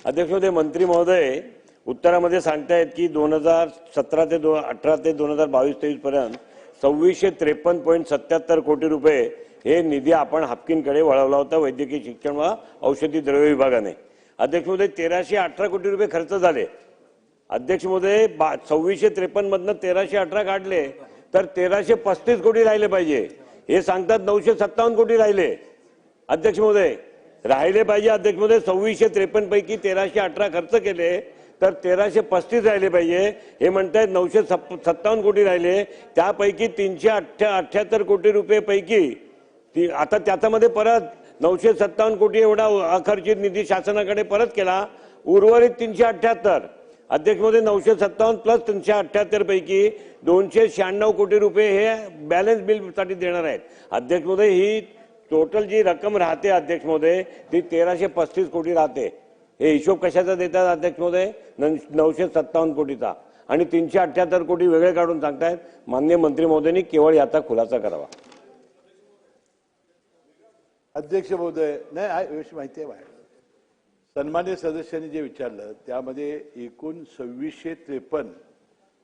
अध्यक्ष महोदय, मंत्री महोदय उत्तरामध्ये सांगतायत की 2017 ते 18 ते 2022-23 पर्यंत 2653.77 कोटी रुपये हे निधी आपण हापकिनकडे वळवला होता वैद्यकीय शिक्षण व औषधी द्रव्य विभागाने। अध्यक्ष महोदय 1318 कोटी रुपये खर्च झाले। अध्यक्ष महोदय 2653 मधनं 1318 काढले तर 1335 कोटी राहिले पाहिजे, हे सांगतात 957 कोटी राहिले। अध्यक्ष महोदय राहिले पाहिजे। अध्यक्ष महोदय 2653 पैकी 1318 खर्च केले तर 1335 राहिले पाहिजे, हे म्हणतायत 957 कोटी राहिले। त्यापैकी 378 कोटी रुपये पैकी आता त्याच्यामध्ये परत 957 कोटी एवढा अखर्चित निधी शासनाकडे परत केला, उर्वरित 378। अध्यक्ष महोदय 957 प्लस 378 पैकी 296 कोटी रुपये हे बॅलन्स बिल साठी देणार आहेत। अध्यक्ष महोदय ही टोटल जी रक्कम राहते अध्यक्ष महोदय ती 1335 कोटी राहते। हे हिशोब कशाचा देतात अध्यक्ष महोदय? 957 कोटीचा आणि 378 कोटी वेगळे काढून सांगतायत। माननीय मंत्री महोदयांनी केवळ याचा खुलासा करावा। अध्यक्ष महोदय, नाही माहिती आहे, सन्मान्य सदस्यांनी जे विचारलं त्यामध्ये एकूण 2653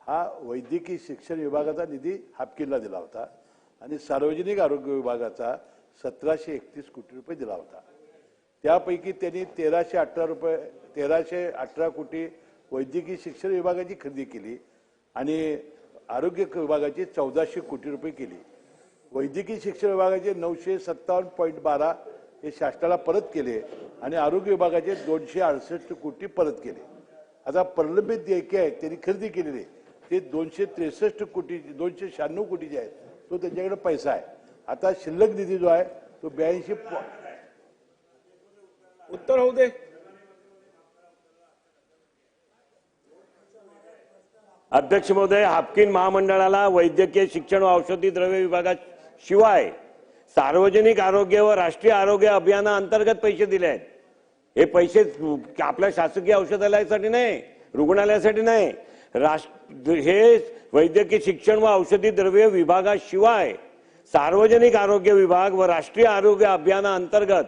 हा वैद्यकीय शिक्षण विभागाचा निधी हापकिनला दिला होता आणि सार्वजनिक आरोग्य विभागाचा 1731 कोटी रुपये दिला होता। त्यापैकी त्यांनी 1318 कोटी वैद्यकीय शिक्षण विभागाची खरेदी केली आणि आरोग्य विभागाची 1400 कोटी रुपये केली। वैद्यकीय शिक्षण विभागाचे 957.12 हे शासनाला परत केले आणि आरोग्य विभागाचे 268 कोटी परत केले। आता प्रलंबित देयके आहेत त्यांनी खरेदी केलेले ते 263 कोटी 296 कोटी जे आहेत तो त्यांच्याकडे पैसा आहे। आता शिल्लक निधी जो आहे तो 82 उत्तर होऊ दे। अध्यक्ष महोदय हापकिन महामंडळाला वैद्यकीय शिक्षण व औषधी द्रव्य विभागाशिवाय सार्वजनिक आरोग्य व राष्ट्रीय आरोग्य अभियानाअंतर्गत पैसे दिले आहेत। हे पैसे आपल्या शासकीय औषधालयासाठी नाही, रुग्णालयासाठी नाही, हे वैद्यकीय शिक्षण व औषधी द्रव्य विभागाशिवाय सार्वजनिक आरोग्य विभाग व राष्ट्रीय आरोग्य अभियानाअंतर्गत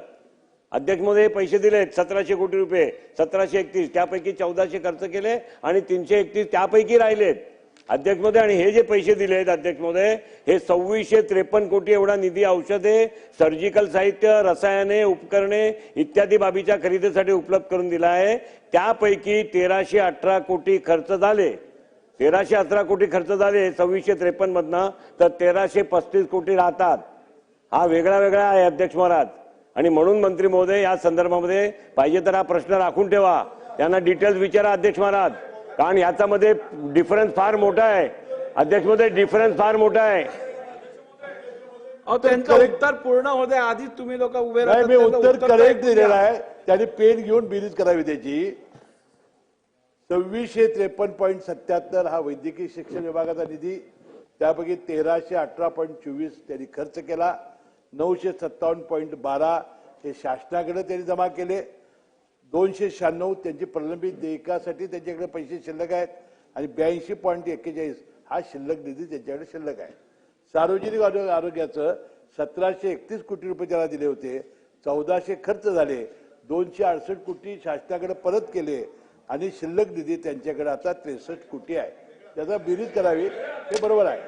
अध्यक्ष महोदय पैसे दिले 1700 कोटी रुपये, 1731 त्यापैकी 1400 खर्च केले आणि 331 त्यापैकी राहिलेत अध्यक्ष महोदय। आणि हे जे पैसे दिलेत अध्यक्ष महोदय हे 2653 कोटी एवढा निधी औषधे, सर्जिकल साहित्य, रसायने, उपकरणे इत्यादी बाबीच्या खरेदीसाठी उपलब्ध करून दिला आहे। त्यापैकी 1318 कोटी खर्च झाले, 1318 कोटी खर्च झाले 2653 मधनं, तर 1335 कोटी राहतात। हा वेगळा वेगळा आहे अध्यक्ष महाराज। आणि म्हणून मंत्री महोदय या संदर्भामध्ये पाहिजे तर हा प्रश्न राखून ठेवा, त्यांना डिटेल्स विचारा अध्यक्ष महाराज, कारण याच्यामध्ये डिफरन्स फार मोठा आहे अध्यक्ष महोदय, डिफरन्स फार मोठा आहे। त्यांचं उत्तर पूर्ण होते आधी तुम्ही लोक उभे राहा। मी उत्तर करेक्ट दिलेलं आहे, त्यांनी पेन घेऊन बेरीज करावी त्याची। 2653.77 हा वैद्यकीय शिक्षण विभागाचा निधी, त्यापैकी 1318.24 त्यांनी खर्च केला, 957.12 हे शासनाकडे त्यांनी जमा केले, 296 त्यांची प्रलंबित देयकासाठी त्यांच्याकडे पैसे शिल्लक आहेत आणि 82.41 हा शिल्लक निधी त्यांच्याकडे शिल्लक आहे। सार्वजनिक आरोग्याचं 1731 कोटी रुपये त्याला दिले होते, 1400 खर्च झाले, 268 कोटी शासनाकडे परत केले आणि शिल्लक निधी त्यांच्याकडे आता 63 कोटी आहे। त्याचा बेरीज करावी, हे बरोबर आहे।